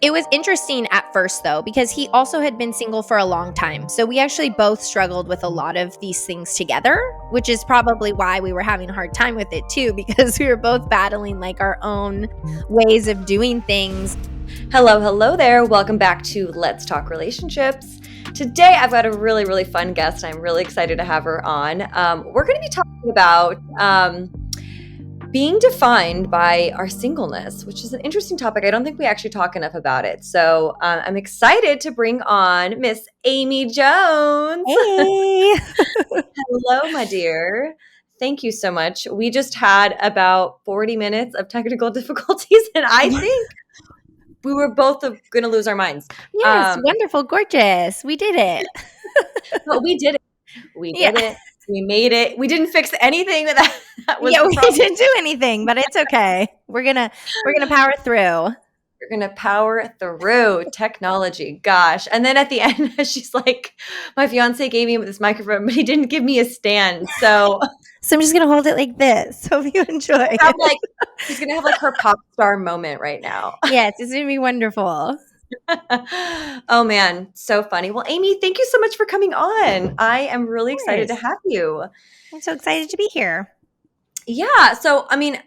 It was interesting at first, though, because he also had been single for a long time. So we actually both struggled with a lot of these things together, which is probably why we were having a hard time with it, too, because we were both battling like our own ways of doing things. Hello there. Welcome back to Let's Talk Relationships. Today, I've got a really, really fun guest. I'm really excited to have her on. We're going to be talking about being defined by our singleness, which is an interesting topic. I don't think we actually talk enough about it. So I'm excited to bring on Miss Amy Jones. Hey. Hello, my dear. Thank you so much. We just had about 40 minutes of technical difficulties, and I think we were both going to lose our minds. Yes, wonderful, gorgeous. We did it. But we did it. We did it. We made it. We didn't fix anything that was the we problem. didn't do anything, but it's okay. We're gonna power through. We're going to power through technology. Gosh. And then at the end, she's like, my fiance gave me this microphone, but he didn't give me a stand. So I'm just going to hold it like this. Hope you enjoy. She's going to have like her pop star moment right now. Yes, it's going to be wonderful. Oh, man. So funny. Well, Amy, thank you so much for coming on. I am really excited to have you. I'm so excited to be here. Yeah. So, I mean,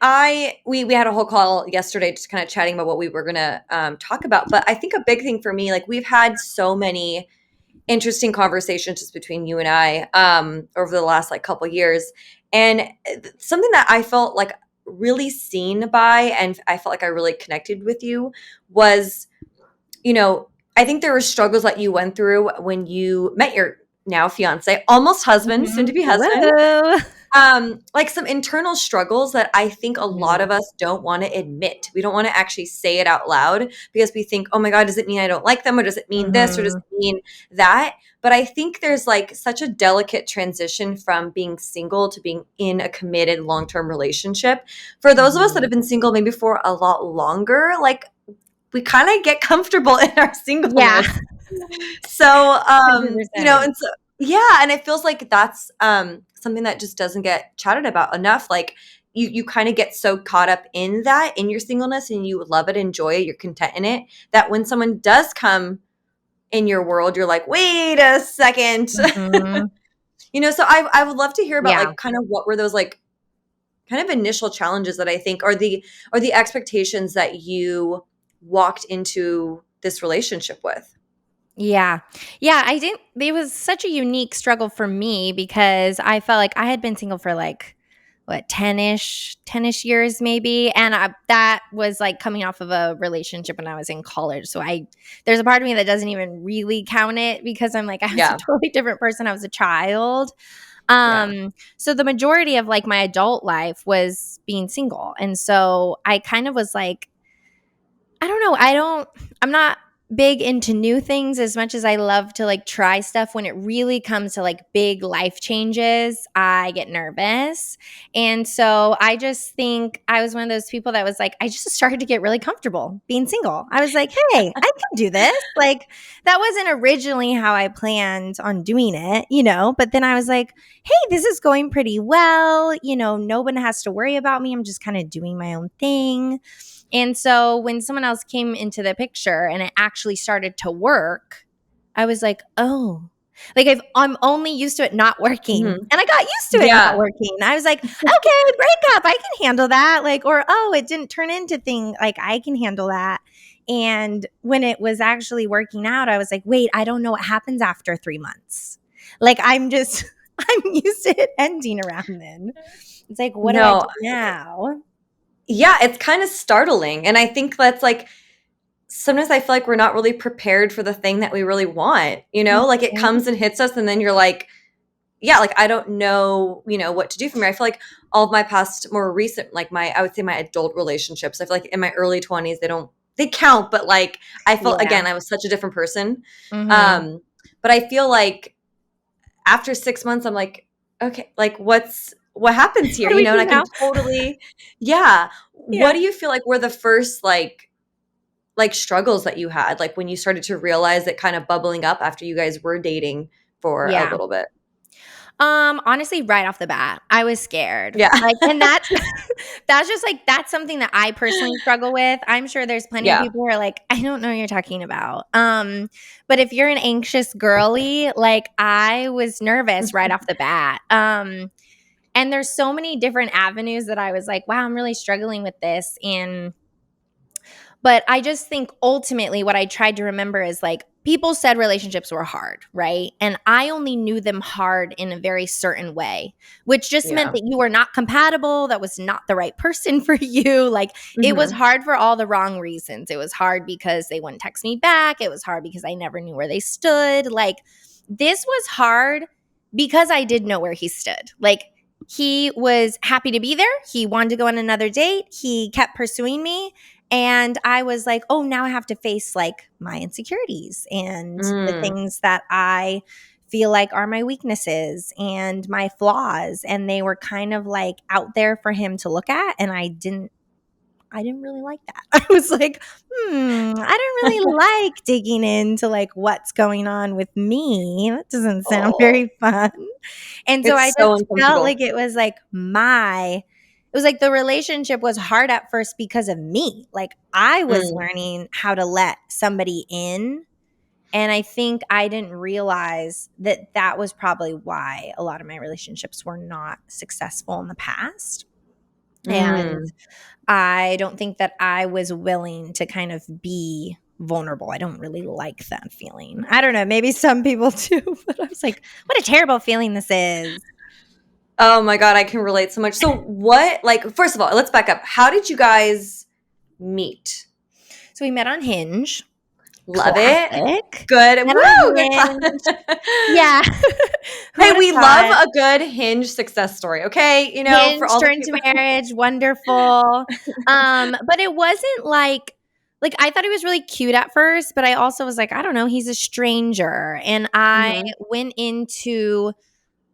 we had a whole call yesterday just kind of chatting about what we were going to talk about. But I think a big thing for me, like we've had so many interesting conversations just between you and I over the last like couple of years. And something that I felt like really seen by, and I felt like I really connected with you was, I think there were struggles that you went through when you met your now fiance, almost husband, soon to be husband. Like some internal struggles that I think a lot of us don't want to admit. We don't want to actually say it out loud because we think, oh my God, does it mean I don't like them? Or does it mean this? Or does it mean that? But I think there's like such a delicate transition from being single to being in a committed long-term relationship. For those of us that have been single maybe for a lot longer, like we kind of get comfortable in our singleness. Yeah. So, and so, yeah. And it feels like that's something that just doesn't get chatted about enough. Like you kind of get so caught up in that, in your singleness, and you love it, enjoy it, you're content in it, that when someone does come in your world, you're like, wait a second. So I would love to hear about like kind of what were those like kind of initial challenges that I think are the expectations that you walked into this relationship with. Yeah. It was such a unique struggle for me because I felt like I had been single for like, 10-ish years maybe. And that was like coming off of a relationship when I was in college. So there's a part of me that doesn't even really count it because I'm like, I was a totally different person. I was a child. So the majority of like my adult life was being single. And so I kind of was like, I don't know. I'm not big into new things as much as I love to like try stuff. When it really comes to like big life changes, I get nervous. And so I just think I was one of those people that was like, I just started to get really comfortable being single. I was like, hey, I can do this. Like that wasn't originally how I planned on doing it, but then I was like, hey, this is going pretty well. No one has to worry about me. I'm just kind of doing my own thing. And so when someone else came into the picture and it actually started to work, I was like, oh, like I'm only used to it not working. And I got used to it not working. I was like, okay, break up. I can handle that. Like, or, oh, it didn't turn into thing. Like I can handle that. And when it was actually working out, I was like, wait, I don't know what happens after 3 months. Like I'm used to it ending around then. It's like, what do I do now? Yeah, it's kind of startling. And I think that's like, sometimes I feel like we're not really prepared for the thing that we really want, like it comes and hits us and then you're like, yeah, like I don't know, what to do from here. I feel like all of my past, more recent, like I would say my adult relationships, I feel like in my early 20s, they count, but like I felt, again, I was such a different person. But I feel like after 6 months, I'm like, okay, like what happens here? And I can totally, What do you feel like were the first like struggles that you had, like when you started to realize it kind of bubbling up after you guys were dating for a little bit? Honestly, right off the bat, I was scared. Yeah. Like, and that's that's just like that's something that I personally struggle with. I'm sure there's plenty of Yeah. people who are like, I don't know what you're talking about. But if you're an anxious girly, like I was nervous right off the bat. And there's so many different avenues that I was like, wow, I'm really struggling with this. But I just think ultimately what I tried to remember is like people said relationships were hard, right? And I only knew them hard in a very certain way, which just meant Yeah. that you were not compatible. That was not the right person for you. Like it was Mhm. hard for all the wrong reasons. It was hard because they wouldn't text me back. It was hard because I never knew where they stood. Like this was hard because I did know where he stood. Like he was happy to be there. He wanted to go on another date. He kept pursuing me. And I was like, oh, now I have to face like my insecurities and the Mm. things that I feel like are my weaknesses and my flaws. And they were kind of like out there for him to look at. And I didn't really like that. I was like, I don't really like digging into like what's going on with me. That doesn't sound Oh, very fun. And so I it's so just felt like uncomfortable. it was like it was like the relationship was hard at first because of me. Like I was Mm. learning how to let somebody in. And I think I didn't realize that that was probably why a lot of my relationships were not successful in the past. And Mm. I don't think that I was willing to kind of be vulnerable. I don't really like that feeling. I don't know, maybe some people do, but I was like, what a terrible feeling this is. Oh my God, I can relate so much. So what, like, first of all, let's back up. How did you guys meet? So we met on Hinge. Love it. Classic. Good. Met on Woo! Good class. Hinge. Yeah. Who Hey, would have we love thought? a good Hinge success story, okay? For Hinge all the turned to people. marriage, wonderful. But it wasn't like I thought he was really cute at first, but I also was like, I don't know, he's a stranger. And I Mhm. went into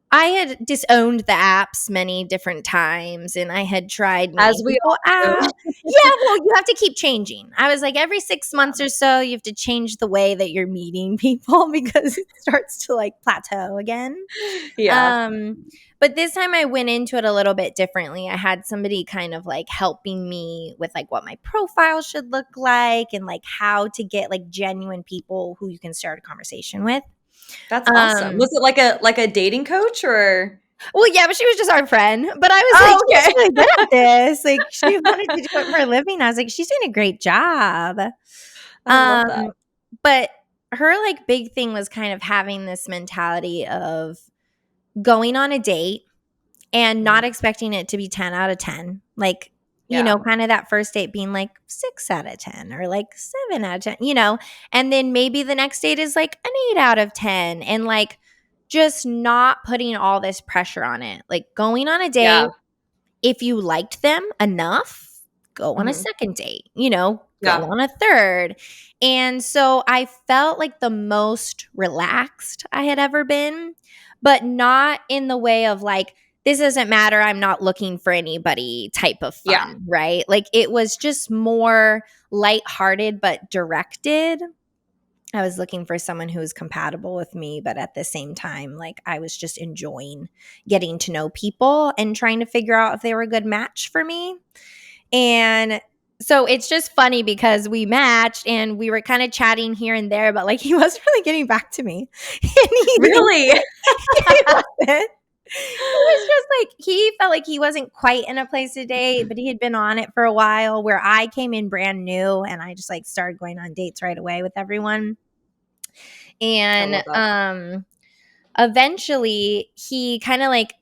I had disowned the apps many different times and I had tried As meeting we people all out. do. Yeah, well, you have to keep changing. I was like, every 6 months or so, you have to change the way that you're meeting people because it starts to like plateau again. Yeah. Um, but this time I went into it a little bit differently. I had somebody kind of like helping me with like what my profile should look like and like how to get like genuine people who you can start a conversation with. That's awesome. Um, Was it like a dating coach or? well, yeah, but she was just our friend. But I was like, Oh, she's okay. really good at this. Like, she wanted to do it for a living. I was like, she's doing a great job. I love Um, that. but her like big thing was kind of having this mentality of going on a date and Mhm. not expecting it to be 10 out of 10. Like, Yeah. kind of that first date being like 6 out of 10 or like 7 out of 10, and then maybe the next date is like an 8 out of 10 and like just not putting all this pressure on it. Like going on a date, Yeah. if you liked them enough, go on a Mhm. second date, go Yeah. on a third. And so I felt like the most relaxed I had ever been, but not in the way of like, this doesn't matter. I'm not looking for anybody type of Yeah. fun, right? Like it was just more lighthearted, but directed. I was looking for someone who was compatible with me, but at the same time, like I was just enjoying getting to know people and trying to figure out if they were a good match for me. And so it's just funny because we matched and we were kind of chatting here and there, but like he wasn't really getting back to me. And he didn't, Really? he wasn't. It was just like he felt like he wasn't quite in a place to date, but he had been on it for a while where I came in brand new and I just like started going on dates right away with everyone. I And love that. eventually he kind of like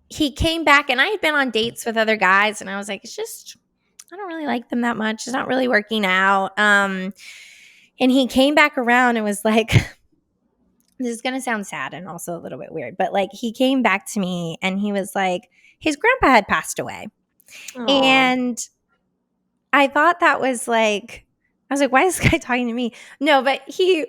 he came back and I had been on dates with other guys and I was like, it's just I don't really like them that much. It's not really working out. And he came back around and was like, this is gonna sound sad and also a little bit weird, but like he came back to me and he was like, his grandpa had passed away. Aw. And I thought that was like I was like, why is this guy talking to me? No, but he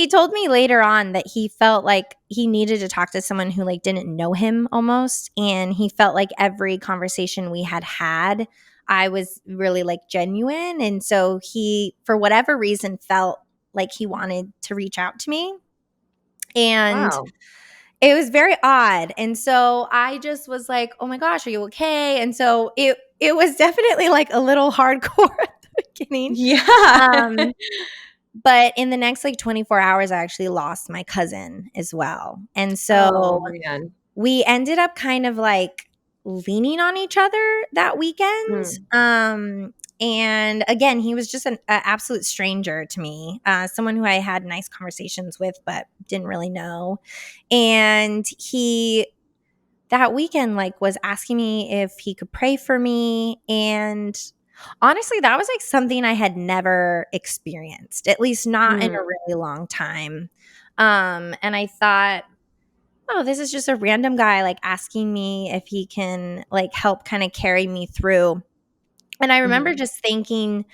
told me later on that he felt like he needed to talk to someone who like didn't know him almost. And he felt like every conversation we had, I was really like genuine. And so he, for whatever reason, felt like he wanted to reach out to me. And Wow. It was very odd, and so I just was like, "Oh my gosh, are you okay?" And so it was definitely, like, a little hardcore at the beginning, Yeah. um, but in the next, like, 24 hours, I actually lost my cousin as well, and Oh, so man. we ended up kind of, like, leaning on each other that weekend, Mm, and again, he was just a absolute stranger to me, someone who I had nice conversations with but didn't really know, and he that weekend, like, was asking me if he could pray for me, and honestly, that was, like, something I had never experienced, at least not in mm, a really long time, and I thought, "Oh, this is just a random guy, like, asking me if he can, like, help kinda carry me through," and I remember mhm. just thinking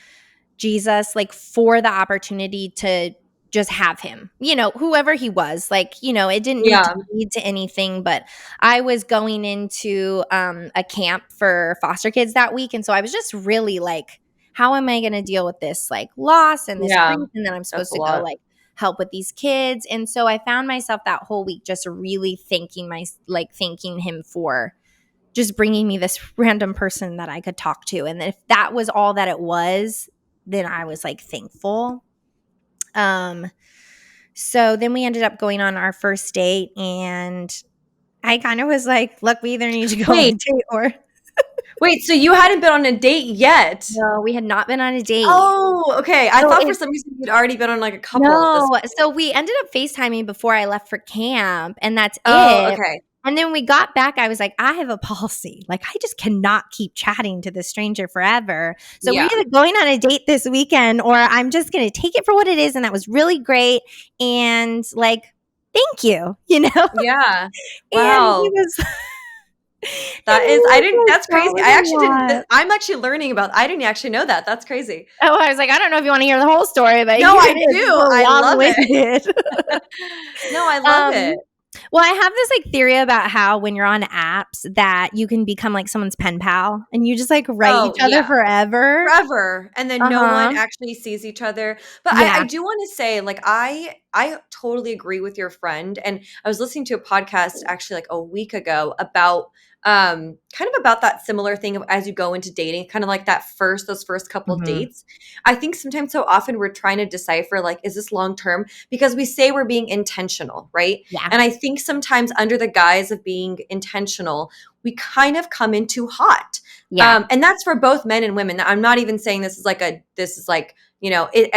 Jesus, like, for the opportunity to just have him, whoever he was, like, it didn't need to Yeah, lead to anything, but I was going into, a camp for foster kids that week, and so I was just really like, "How am I gonna deal with this, like, loss and this yeah. grief?" And then I'm That's supposed a to go, lot. like, help with these kids, and so I found myself that whole week just really thanking him for just bringing me this random person that I could talk to, and if that was all that it was, then I was, like, thankful. Um, so then we ended up going on our first date, and I kinda was like, "Look, we either need to go on Wait, a date or." wait, so you hadn't been on a date yet? No, we had not been on a date. Oh, okay. I So thought for it some reason you'd already been on, like, a couple at this No. point. So we ended up FaceTiming before I left for camp, and that's Oh, it. okay. And then we got back, I was like, "I have a policy. Like, I just cannot keep chatting to this stranger forever. So we're Yeah. either going on a date this weekend or I'm just gonna take it for what it is, and that was really great, and, like, thank you," you know? Yeah. And he Wow. was That is I didn't like, that's "That crazy. was I a actually didn't lot." I'm actually learning about I didn't actually know that. That's crazy. Oh, I was like, "I don't know if you wanna hear the whole story, but No, here I it is. It's a do. little I love it. long-winded." No, I love it. Um, well, I have this, like, theory about how when you're on apps that you can become, like, someone's pen pal, and you just, like, write each Oh, other yeah. forever. Forever, and then no one Uh-huh. actually sees each other. But I Yeah. do wanna say, like, I totally agree with your friend, and I was listening to a podcast actually, like, a week ago about, kind of about that similar thing of as you go into dating, kinda like those first couple Mhm. dates. I think sometimes so often we're trying to decipher, like, is this long term? Because we say we're being intentional, right? Yeah. And I think sometimes under the guise of being intentional, we kind of come in too hot. Yeah. And that's for both men and women. I'm not even saying this is like, I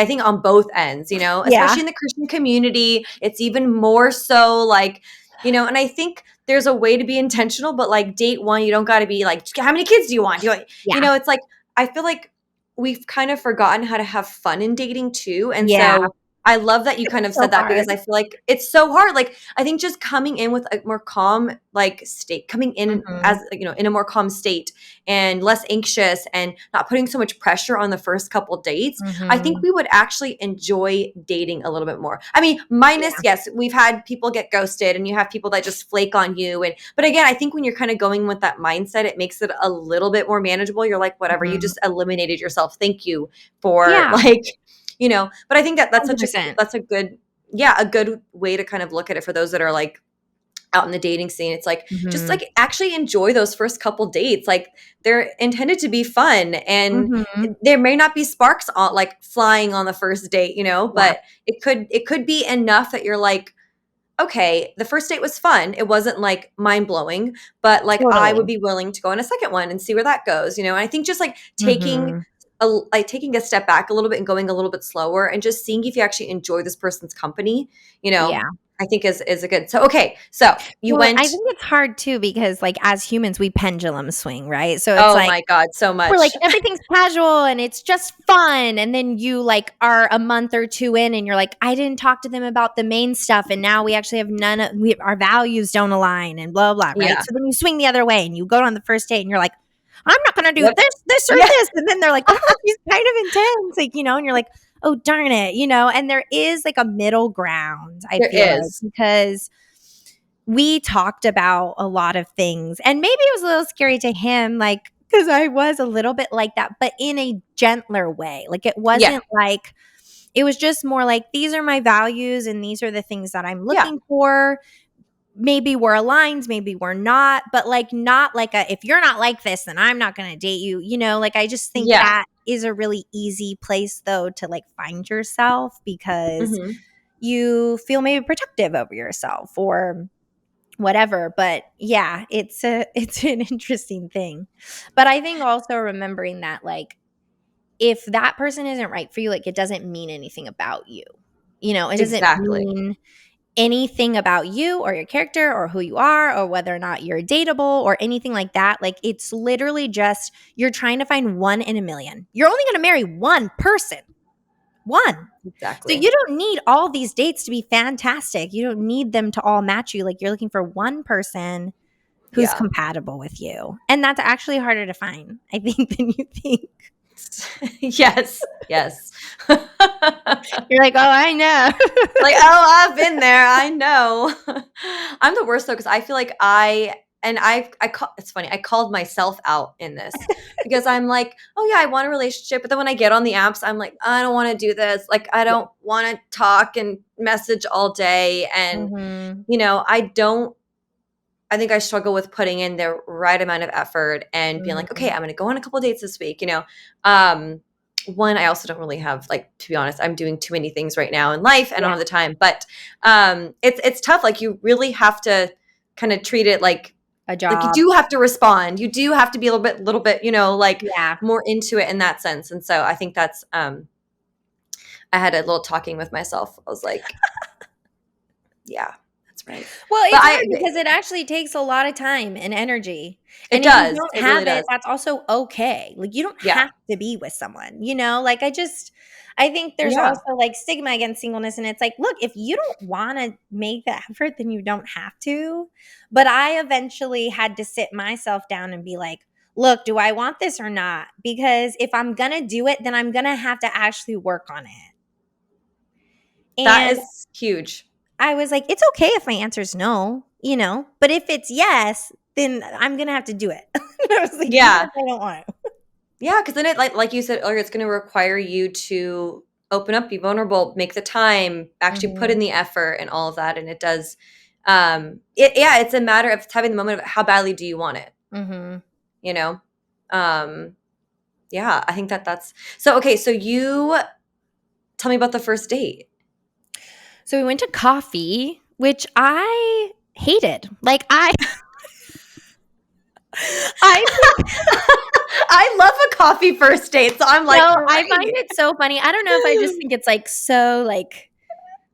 think on both ends, Yeah. especially in the Christian community, it's even more so like, and I think there's a way to be intentional, but like date one, you don't got to be like, how many kids do you want? Yeah. It's like, I feel like we've kind of forgotten how to have fun in dating too. And Yeah. so I love that you kind of So said that because hard. I feel like it's so hard. Like, I think just coming in with a more calm, like state, coming in as, Mhm. in a more calm state and less anxious and not putting so much pressure on the first couple dates, I think Mhm. we would actually enjoy dating a little bit more. I mean, minus, Yeah. yes, we've had people get ghosted and you have people that just flake on you. But again, I think when you're kind of going with that mindset, it makes it a little bit more manageable. You're like, whatever, you Mhm. just eliminated yourself. Thank you for Yeah. like, but I think that 100%. that's a good, yeah, a good way to kind of look at it for those that are like out in the dating scene. It's like just Mhm. like actually enjoy those first couple dates. Like they're intended to be fun and Mhm. there may not be sparks on like flying on the first date, Yeah. but it could be enough that you're like, okay, the first date was fun. It wasn't like mind blowing, but like I would Totally. be willing to go on a second one and see where that goes. And I think just like Mhm. taking a step back a little bit and going a little bit slower and just seeing if you actually enjoy this person's company, you know, Yeah. I think is a good. So okay, so you Well, I went. think it's hard too because, like, as humans, we pendulum swing, right? So it's Oh like my god, so we're like, much. everything's casual and it's just fun, and then you, like, are a month or 2 in and you're like, "I didn't talk to them about the main stuff, and now we actually have none of our values don't align and blah, blah, blah," right? Yeah. So then you swing the other way and you go on the first date and you're like, "I'm not gonna do Yep. this, this, or Yeah, this," and then they're like, "Oh, she's kind of intense," like, and you're like, "Oh, darn it," and there is, like, a middle ground, I there feel like, is. because we talked about a lot of things, and maybe it was a little scary to him, like, because I was a little bit like that, but in a gentler way. Like, it Yeah. wasn't like it was just more like, "These are my values, and these are the things that I'm Yeah. looking for. maybe we're aligned, maybe we're not, but like not like a if you're not like this, then I'm not going to date you. Like I just think Yeah. that is a really easy place though to like find yourself because Mhm. you feel maybe protective over yourself or whatever. But yeah, it's an interesting thing. But I think also remembering that like if that person isn't right for you, like it doesn't mean anything about you. It doesn't Exactly. mean anything about you or your character or who you are or whether or not you're dateable or anything like that. Like it's literally just you're trying to find one in a million. You're only going to marry one person. One. So Exactly. you don't need all these dates to be fantastic. You don't need them to all match you. Like you're looking for one person who's Yeah. compatible with you. And that's actually harder to find, I think, than you think. Yes. Yes. You're like, "Oh, I know." Like, "Oh, I've been there, I know." I'm the worst though, because I feel like it's funny, I called myself out in this because I'm like, "Oh, yeah, I want a relationship," but then when I get on the apps, I'm like, "I don't wanna do this." Like, I Yeah. don't wanna talk and message all day, and, Mhm. I think I struggle with putting in the right amount of effort and being like, "Okay, Mhm. I'm gonna go on a couple dates this week." Um, one, I also don't really have to be honest, I'm doing too many things right now in life and I don't Yeah, have the time. But it's tough. Like you really have to kind of treat it a like you job. do have to respond. You do have to be a little bit, Yeah. more into it in that sense. And so I think that's I had a little talking with myself. I was like, yeah, that's right. Well, But it's hard because it actually takes a lot of time and energy, it and if you does. don't It really have it, does. that's also okay. Like, you don't Yeah. have to be with someone, Like, I think there's Yeah. also, like, stigma against singleness, and it's like, look, if you don't wanna make the effort, then you don't have to, but I eventually had to sit myself down and be like, "Look, do I want this or not? Because if I'm gonna do it, then I'm gonna have to actually work on it." That And is huge. I was like, "It's okay if my answer is no, but if it's yes, then I'm gonna have to do it." I was like, "Even Yeah. if I don't want to." Yeah, because then it like you said earlier, it's gonna require you to open up, be vulnerable, make the time, actually put in Mhm, the effort and all of that, and it does, it's a matter of having the moment of how badly do you want it, mhm. you know? Um, yeah, I think that's so okay, so you tell me about the first date. So we went to coffee, which I hated. Like, I think I love a coffee first date, so I'm like, no, I find "Great." it so funny. I don't know if I just think it's, like, so, like,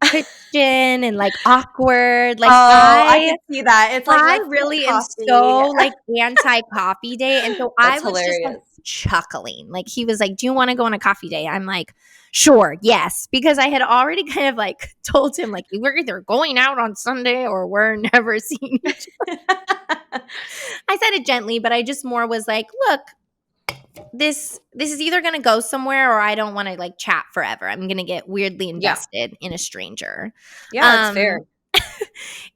Christian and, like, awkward. Like, Oh, I could see that. It's like, I "Let's get really am coffee." so, like, anti-coffee day, and so I That's was just, like, hilarious. chuckling. Like, he was like, "Do you wanna go on a coffee date?" I'm like, "Sure, yes," because I had already kind of, like, told him, like, "We're either going out on Sunday or we're never seeing each." I said it gently, but I just more was like, "Look, this is either gonna go somewhere or I don't wanna, like, chat forever. I'm gonna get weirdly Yeah. invested in a stranger." Yeah, it's Um fair.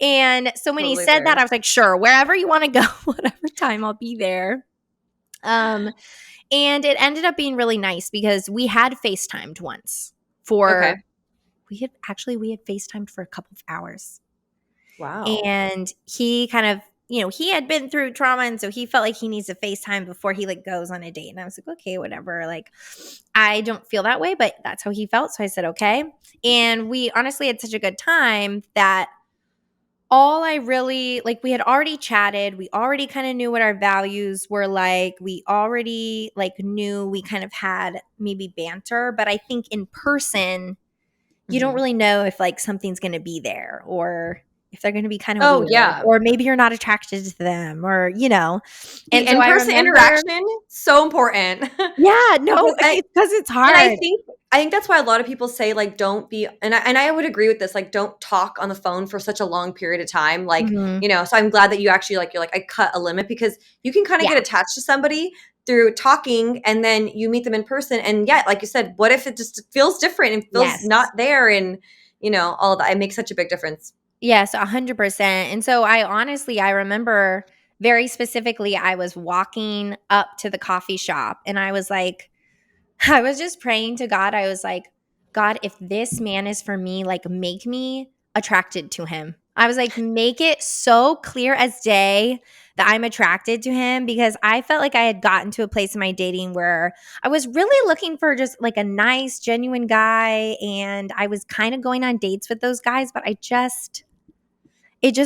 And so when he Totally said that, fair. I was like, "Sure, wherever you wanna go, whatever time, I'll be there." Um, and it ended up being really nice because we had FaceTimed once Okay. for we had FaceTimed for a couple of hours. Wow. And he kind of he had been through trauma, and so he felt like he needs a FaceTime before he, like, goes on a date, and I was like, "Okay, whatever." Like, I don't feel that way, but that's how he felt, so I said, "Okay." And we honestly had such a good time that all I really like we had already chatted, we already kind of knew what our values were like. We already like knew we kind of had maybe banter, but I think in person you don't Mhm. really know if like something's going to be there or if they're going to be kind of Oh, weird yeah. or maybe you're not attracted to them or. The And so I in-person remember interaction, so important. yeah, no, Because I it's cuz it's and hard. I think that's why a lot of people say, like, don't be and I would agree with this, like, don't talk on the phone for such a long period of time, Mhm. so I'm glad that you actually, you're like, "I cut a limit," because you can kinda Yeah. get attached to somebody through talking, and then you meet them in person, and yeah, like you said, what if it just feels different and feels not Yes. there and, all of that, it makes such a big difference. Yes, 100%. And so I remember very specifically, I was walking up to the coffee shop and I was like, I was just praying to God. I was like, God, if this man is for me, like make me attracted to him. I was like, make it so clear as day that I'm attracted to him, because I felt like I had gotten to a place in my dating where I was really looking for just like a nice, genuine guy. And I was kind of going on dates with those guys, but it just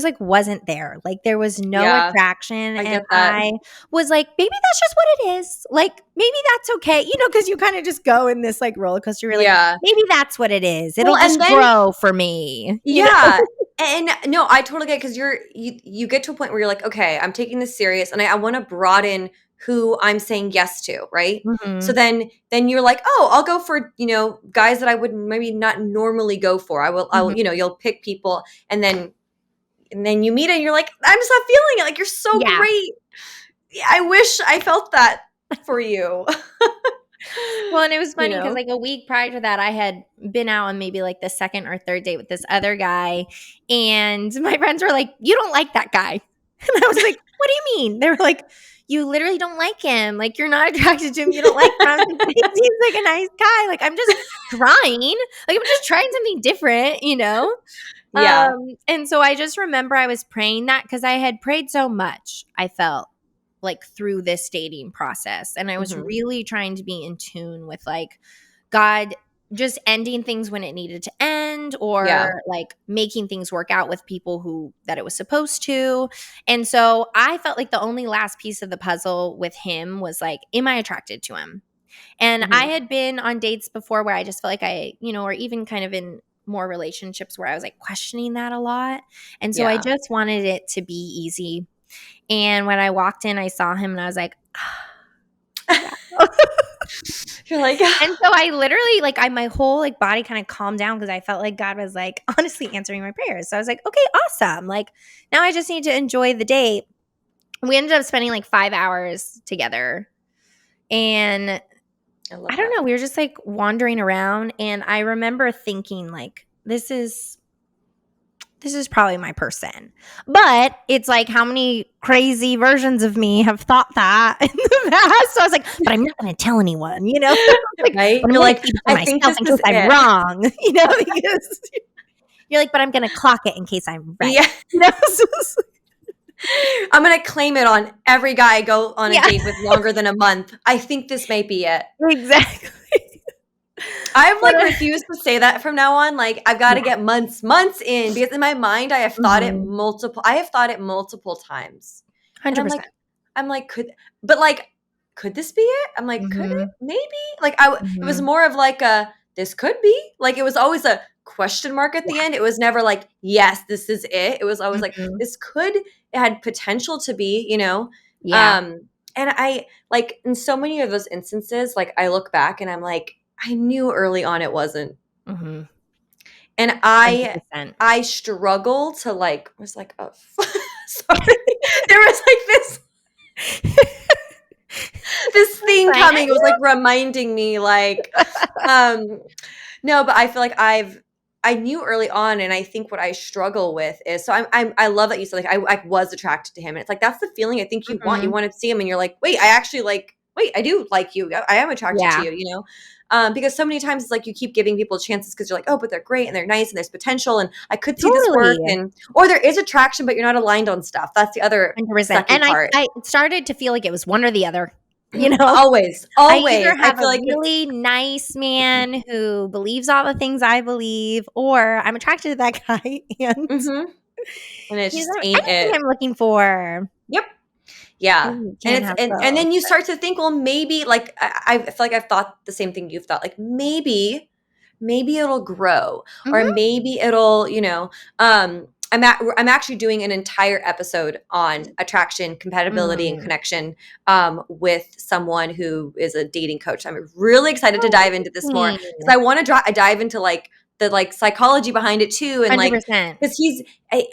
like wasn't there. Like there was no Yeah, attraction. I And get that. I was like, maybe that's just what it is. Like maybe that's okay. Cause you kind of just go in this like roller coaster. You're like, Yeah. maybe that's what it is. Well, It'll and just then grow for me. yeah. And no, I totally get, because you get to a point where you're like, okay, I'm taking this serious, and I want to broaden who I'm saying yes to, right? So Mhm. then you're like, oh, I'll go for, guys that I would maybe not normally go for. I will, Mhm. you'll pick people, and then you meet it and you're like, I'm just not feeling it. Like, you're so Yeah. great. Yeah, I wish I felt that for you. Well, and it was You funny because know? like a week prior to that, I had been out on maybe like the second or third date with this other guy, and my friends were like, "You don't like that guy," and I was like, "What do you mean?" They were like, "You literally don't like him. Like you're not attracted to him. You don't like him." I was like, "But he seems like a nice guy. Like I'm just trying. Like I'm just trying something different." Yeah. And so I just remember I was praying that because I had prayed so much, I felt like through this dating process. And I was Hmm. really trying to be in tune with like God just ending things when it needed to end, Yeah. or like making things work out with people who that it was supposed to. And so I felt like the only last piece of the puzzle with him was like, am I attracted to him? And I Hmm. had been on dates before where I just felt like or even kind of in more relationships where I was like questioning that a lot. And so I Yeah. just wanted it to be easy. And when I walked in, I saw him and I was like, wow. You're like, And so I literally my whole like body kind of calmed down because I felt like God was like honestly answering my prayers. So I was like, okay, awesome. Like now I just need to enjoy the date. We ended up spending like 5 hours together. And I I love don't that. know, we were just like wandering around, and I remember thinking like this is probably my person. But it's like how many crazy versions of me have thought that in the past. So I was like, but I'm not going to tell anyone. Like, Right? but I'm You're going to like, keep it to I think myself this in case is I'm it. wrong, because you're like, but I'm going to clock it in case I'm right. Yeah. You know? I'm gonna claim it on every guy I go on a Yeah, date with longer than a month. I think this may be it. exactly. I've But like refused to say that from now on. Like, I've got to yeah, get months in, because in my mind mhm, I have thought it multiple times. And I'm like 100%. could but like could this be it? I'm like, could it? Mhm, Maybe. Like it was mhm, more of like a this could be. Like it was always a question mark at the yeah, end. It was never like, yes, this is it. It was always like mhm, this could it had potential to be. yeah, Um and I like in so many of those instances, like I look back and I'm like, I knew early on it wasn't. mhm, And I 100%. I struggle to like was like, oh sorry. There was like this thing Fine. coming. It was like reminding me like um no, but I feel like I knew early on, and I think what I struggle with is so I love that you said like I was attracted to him. And it's like that's the feeling I think you want. You Mhm. want to see him and you're like, wait, I actually like wait, I do like you. I am attracted to Yeah, you. Because so many times it's like you keep giving people chances because you're like, oh, but they're great and they're nice and there's potential and I could see this totally, work, and or there is attraction, but you're not aligned on stuff. That's the other 100%, sucky and I part. I started to feel like it was one or the other, you know? Always, I either always. I have a feel like it's really nice man who believes all the things I believe, or I'm attracted to that guy and mhm, and it he's just not ain't everything it. I'm looking for. Yep. Yeah. You And can't it's have and both, then you but start to think, well, maybe like I feel like I've thought the same thing you've thought. Like maybe it'll grow, or mhm, maybe it'll. I'm actually doing an entire episode on attraction, compatibility, and mm. connection with someone who is a dating coach. I'm really excited to Oh, dive into this more because interesting. I want to dive into like the like psychology behind it too, and like 100%. because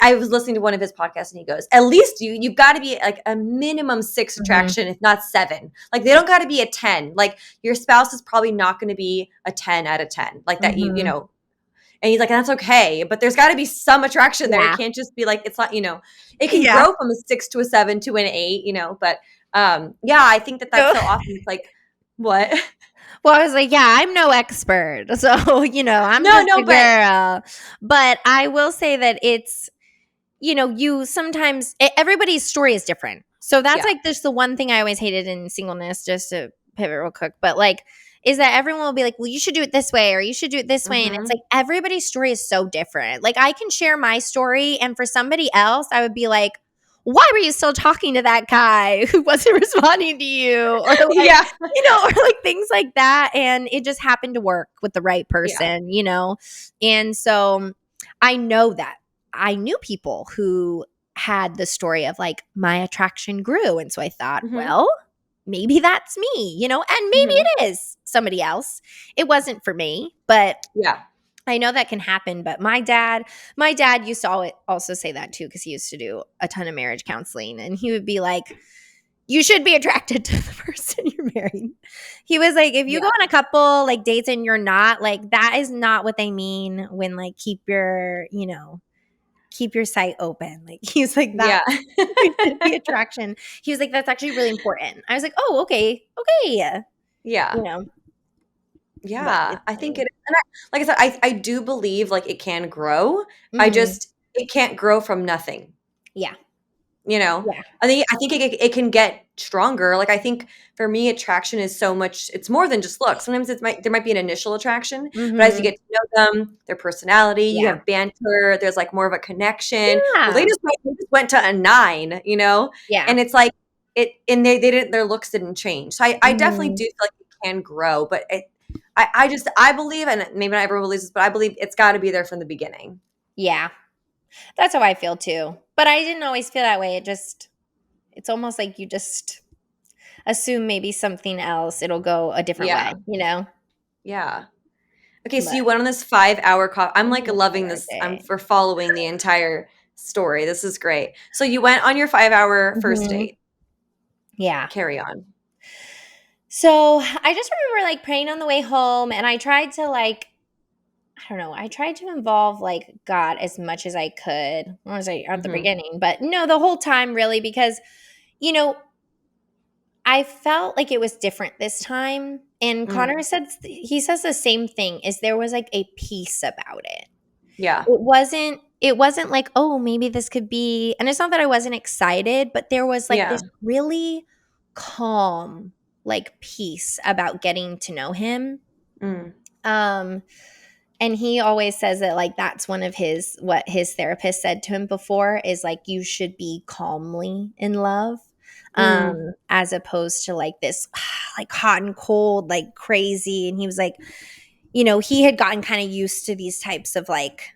I was listening to one of his podcasts and he goes, at least you've got to be like a minimum 6 Mhm, attraction, if not 7. Like they don't got to be a 10. Like your spouse is probably not going to be a 10 out of 10. Like that mhm. and he's like, that's okay, but there's got to be some attraction there. It Yeah. can't just be like it's not. It can Yeah. grow from a 6 to a 7 to an 8. But yeah, I think that that's No. so awesome. It's like what? Well, I was like, yeah, I'm no expert. So, I'm No, just no, a but girl. But I will say that it's you sometimes everybody's story is different. So that's Yeah. like just the one thing I always hated in singleness, just to pivot real quick, but like is that everyone will be like, well, you should do it this way or you should do it this way. And it's Mhm. like everybody's story is so different. Like I can share my story, and for somebody else, I would be like, why were you still talking to that guy who wasn't responding to you? Or like, Yeah. or like things like that. And it just happened to work with the right Yeah. person. And so I know that I knew people who had the story of like my attraction grew. And so I thought, Mhm. well, maybe that's me, and maybe Mhm. it is somebody else. It wasn't for me, but Yeah. I know that can happen. But my dad used to also say that too, because he used to do a ton of marriage counseling, and he would be like, you should be attracted to the person you're marrying. He was like, if you go Yeah. on a couple like dates and you're not, like that is not what they mean when like keep your sight open. Like he's like Yeah. that's the attraction. He was like, that's actually really important. I was like, oh, okay, okay, Yeah. you know, but Yeah. it's I think funny. it and like I said, I do believe, like, it can grow. I Hmm. just it can't grow from nothing. Yeah, You know? yeah. I think it can get stronger. Like, I think for me, attraction is so much it's more than just looks. Sometimes there might be an initial attraction, but as you Hmm. get to know them, their personality, you Yeah, have banter, there's, like, more of a connection. Well, yeah, they just went to a 9, you know? yeah. And it's like and they didn't their looks didn't change. So I definitely Hmm. do feel like it can grow, but I believe, and maybe not everyone believes this, but I believe it's gotta be there from the beginning. Yeah, that's how I feel too. But I didn't always feel that way. It's almost like you just assume maybe something else, it'll go a different Yeah. way. Yeah. Okay, so But you went on this 5-hour call. I'm, it like, was a loving 5-hour this. I'm day. for following the entire story. This is great. So you went on your 5-hour first Hmm. date. Yeah. Carry on. So I just remember like praying on the way home, and I tried to like, I don't know, I tried to involve like God as much as I could. When was I at the Mhm. beginning? But no, the whole time really, because you know, I felt like it was different this time. And Mm. Connor he says the same thing, is there was like a peace about it. Yeah. It wasn't like, oh, maybe this could be, and it's not that I wasn't excited, but there was like Yeah. this really calm like peace about getting to know him. Mm. Um and he always says that like that's one of his what his therapist said to him before is like you should be calmly in love, Mm. as opposed to like this like hot and cold like crazy. And he was like, he had gotten kind of used to these types of like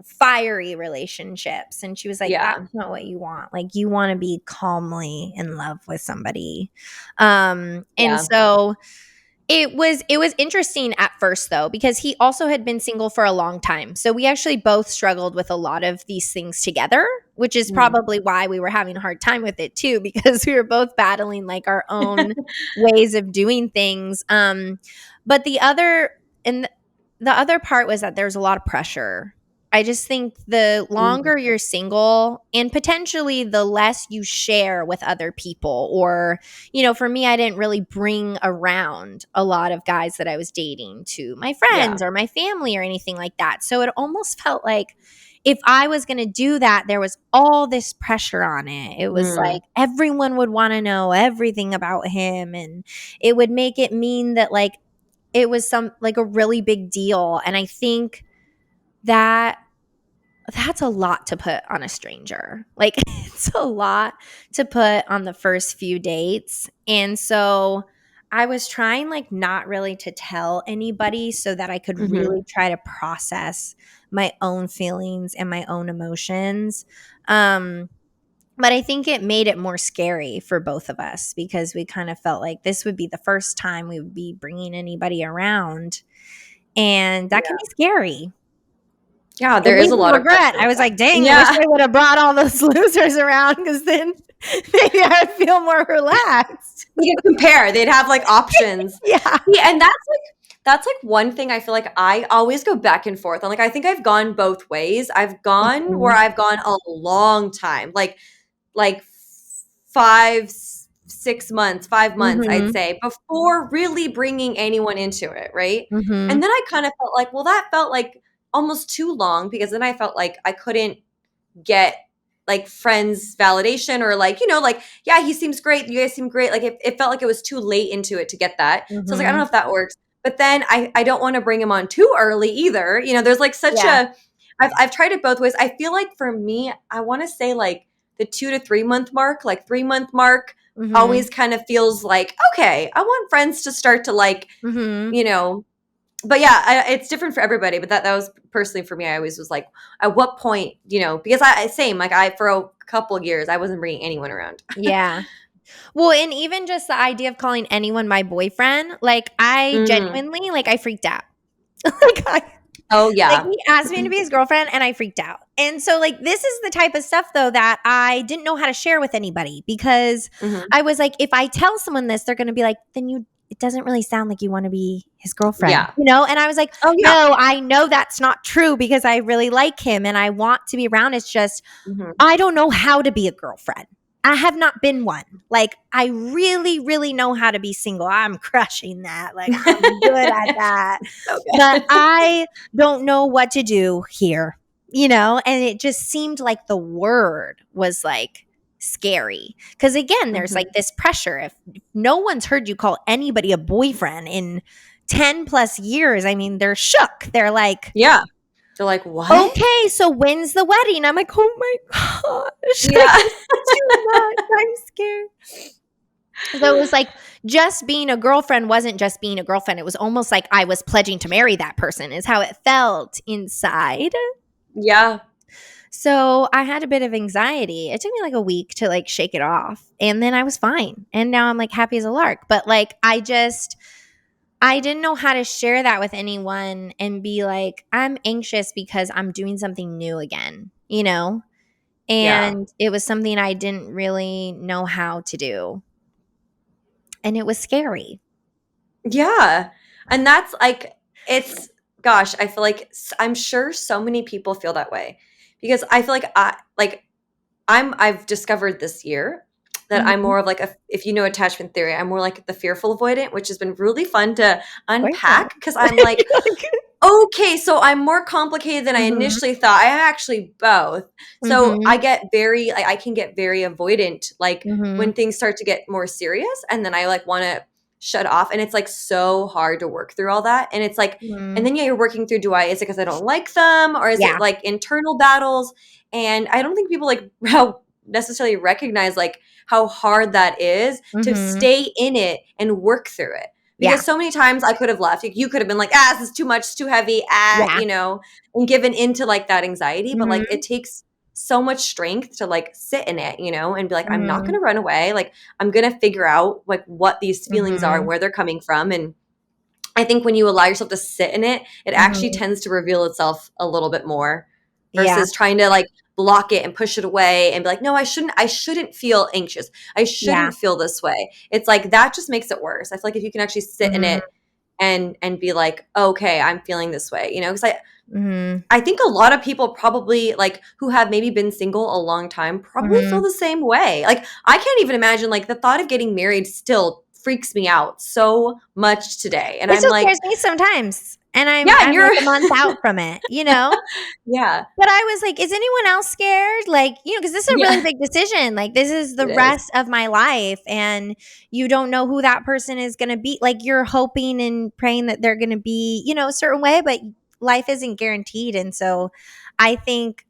fiery relationships. And she was like, that's Yeah. not what you want. Like, you want to be calmly in love with somebody. And Yeah. so it was interesting at first though, because he also had been single for a long time. So we actually both struggled with a lot of these things together, which is Mm. probably why we were having a hard time with it too, because we were both battling like our own ways of doing things. But the other part was that there's a lot of pressure. I just think the Mm. longer you're single, and potentially the less you share with other people, or for me, I didn't really bring around a lot of guys that I was dating to my Yeah. friends or my family or anything like that. So it almost felt like if I was going to do that, there was all this pressure on it. It was Mm. like everyone would want to know everything about him, and it would make it mean that like it was some like a really big deal. And I think that that's a lot to put on a stranger. Like it's a lot to put on the first few dates. And so I was trying like not really to tell anybody so that I could Mhm. really try to process my own feelings and my own emotions. Um but I think it made it more scary for both of us, because we kind of felt like this would be the first time we would be bringing anybody around, and that can Yeah. be scary. Yeah, It there is made a me lot of pressure regret. I with was that. like, "Dang, I wish Yeah. I would have brought all those losers around, because then maybe I'd feel more relaxed." They could compare. They'd have, like, options. Yeah. See, and that's one thing I feel like I always go back and forth on. Like, I think I've gone both ways. I've gone where Mhm. I've gone a long time, like 5, 6 months, 5 months, I'd Mhm. say, before really bringing anyone into it, right? And Mhm. then I kind of felt like, well, that felt like almost too long, because then I felt like I couldn't get like friends validation or like, like, yeah, he seems great. You guys seem great. Like it felt like it was too late into it to get that. So I was like, I don't know Mhm. if that works. But then I don't want to bring him on too early either. There's like such Yeah. a, I've tried it both ways. I feel like for me, I want to say like the 2 to 3 month mark, like 3 month mark Mhm. always kind of feels like, okay, I want friends to start to like, Mhm. you know, but yeah, it's different for everybody. But that was personally for me. I always was like, at what point, because same like I for a couple years I wasn't bringing anyone around. Yeah. Well, and even just the idea of calling anyone my boyfriend, like, I Mm. genuinely like, I freaked out. Like, Oh like, yeah. he asked me to be his girlfriend, and I freaked out. And so, like, this is the type of stuff, though, that I didn't know how to share with anybody because Hmm. I was like, if I tell someone this, they're gonna be like, "Then it doesn't really sound like you wanna be his girlfriend," Yeah. you know? And I was like, Oh yeah. "No, I know that's not true because I really like him and I want to be around. It's just Hmm. I don't know how to be a girlfriend. I have not been one. Like, I really, really know how to be single. I'm crushing that. Like, I'm good at that. So But good. I don't know what to do here, you know? And it just seemed like the word was like scary. Because again, there's like Hmm. this pressure. If no one's heard you call anybody a boyfriend in 10 plus years, I mean, they're shook. They're like, Yeah. They're like, what? okay, so when's the wedding? I'm like, oh my gosh, like Yeah. this is too much. I'm scared. So it was like just being a girlfriend wasn't just being a girlfriend. It was almost like I was pledging to marry that person, is how it felt inside. Yeah. So I had a bit of anxiety. It took me like a week to like shake it off. And then I was fine. And now I'm like happy as a lark. But like I didn't know how to share that with anyone and be like, I'm anxious because I'm doing something new again, you know? Yeah. And it was something I didn't really know how to do. And it was scary. Yeah. And that's like, it's, gosh, I feel like I'm sure so many people feel that way because I feel like I've discovered this year that I'm Mhm. more of like if you know attachment theory, I'm more like the fearful avoidant, which has been really fun to Great one. unpack because I'm like, okay, so I'm more complicated than I Mhm. initially thought. I am actually both. So Mhm. I can get very avoidant like when Mhm. things start to get more serious and then I like want to shut off and it's like so hard to work through all that. And it's like and Mhm. then yeah, you're working through is it because I don't like them or is it Yeah. like internal battles? And I don't think people like how necessarily recognize like how hard that is to Mhm. stay in it and work through it Yeah. because so many times I could have left. Like, you could have been like, this is too much, it's too heavy, Yeah. and given into like that anxiety. But like, Mhm. it takes so much strength to like sit in it, and be like, I'm not going Mhm. to run away. Like, I'm going to figure out like what these feelings are and Mhm. where they're coming from. And I think when you allow yourself to sit in it, it actually Mhm. tends to reveal itself a little bit more Yeah. versus trying to like block it and push it away and be like, no, I shouldn't feel anxious. I Yeah. shouldn't feel this way. It's like that just makes it worse. I feel like if you can actually sit in Mhm. it and be like, okay, I'm feeling this way, because Mhm. I think a lot of people probably like who have maybe been single a long time probably feel Mhm. the same way. Like I can't even imagine like the thought of getting married still freaks me out so much today. And It I'm still like, scares me sometimes, and yeah, and I'm like you're a month out from it, you know? yeah. But I was like, "Is anyone else scared?" Like, because this is a really Yeah, big decision. Like, this is the it is. rest of my life, and you don't know who that person is gonna be. Like, you're hoping and praying that they're gonna be, a certain way, but life isn't guaranteed. And so I think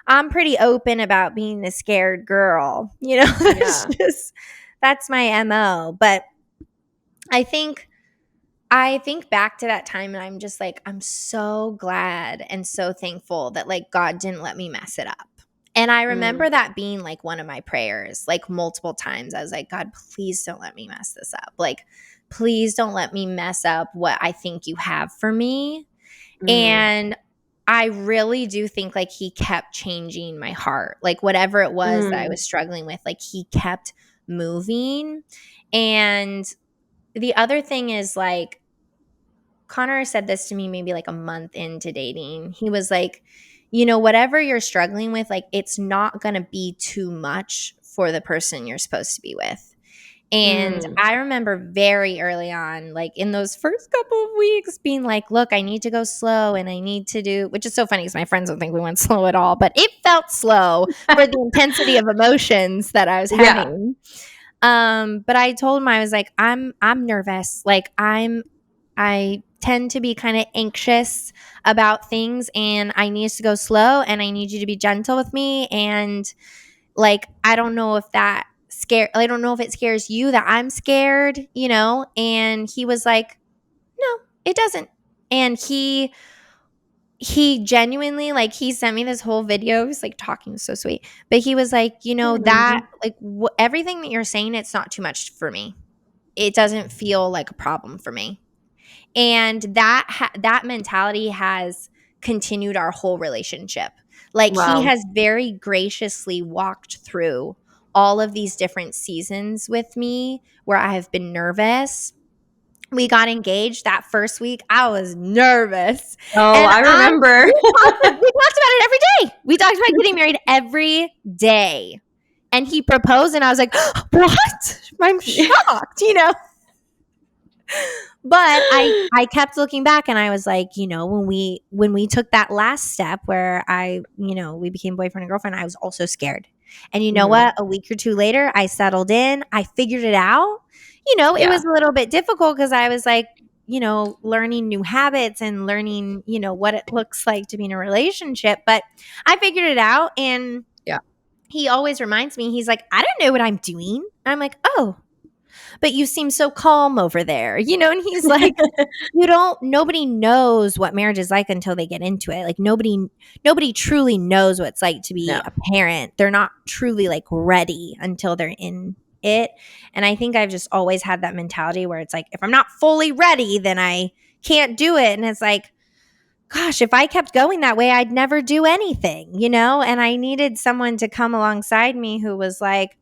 I'm pretty open about being a scared girl. That's Yeah. that's my MO. But I think I think back to that time and I'm just like, I'm so glad and so thankful that like God didn't let me mess it up. And I Mm, remember that being like one of my prayers, like multiple times. I was like, God, please don't let me mess this up. Like, please don't let me mess up what I think you have for me. mm, And I really do think like he kept changing my heart. Like, whatever it was that I mm, was struggling with, like, he kept moving. And the other thing is like, Connor said this to me maybe like a month into dating. He was like, whatever you're struggling with, like, it's not going to be too much for the person you're supposed to be with. And Mm. I remember very early on, like in those first couple of weeks, being like, look, I need to go slow and I need to do, which is so funny because my friends don't think we went slow at all, but it felt slow for the intensity of emotions that I was Yeah. having. But I told him, I was like, I'm nervous. Like I tend to be kind of anxious about things and I need us to go slow and I need you to be gentle with me. And like, I don't know if that I don't know if it scares you that I'm scared, you know? And he was like, no, it doesn't. And he genuinely, like, he sent me this whole video. He was like talking so sweet, but he was like, you know, that Mm. like everything that you're saying, it's not too much for me. It doesn't feel like a problem for me. And that mentality has continued our whole relationship. Like, he Wow. has very graciously walked through all of these different seasons with me where I have been nervous. We got engaged that first week. I was nervous. Oh, And I remember. we talked about it every day. We talked about getting married every day. And he proposed and I was like, "What?" I'm shocked, you know? But I kept looking back and I was like, you know, when we took that last step where we became boyfriend and girlfriend, I was also scared. And you know Mhm. what? A week or two later, I settled in. I figured it out. You know, it was Yeah. a little bit difficult because I was like, you know, learning new habits and learning, you know, what it looks like to be in a relationship. But I figured it out. And Yeah. he always reminds me, he's like, I don't know what I'm doing. And I'm like, oh, but you seem so calm over there, you know? And he's like, nobody knows what marriage is like until they get into it. Like nobody truly knows what it's like to be No. a parent. They're not truly like ready until they're in it. And I think I've just always had that mentality where it's like, if I'm not fully ready, then I can't do it. And it's like, gosh, if I kept going that way, I'd never do anything, you know? And I needed someone to come alongside me who was like,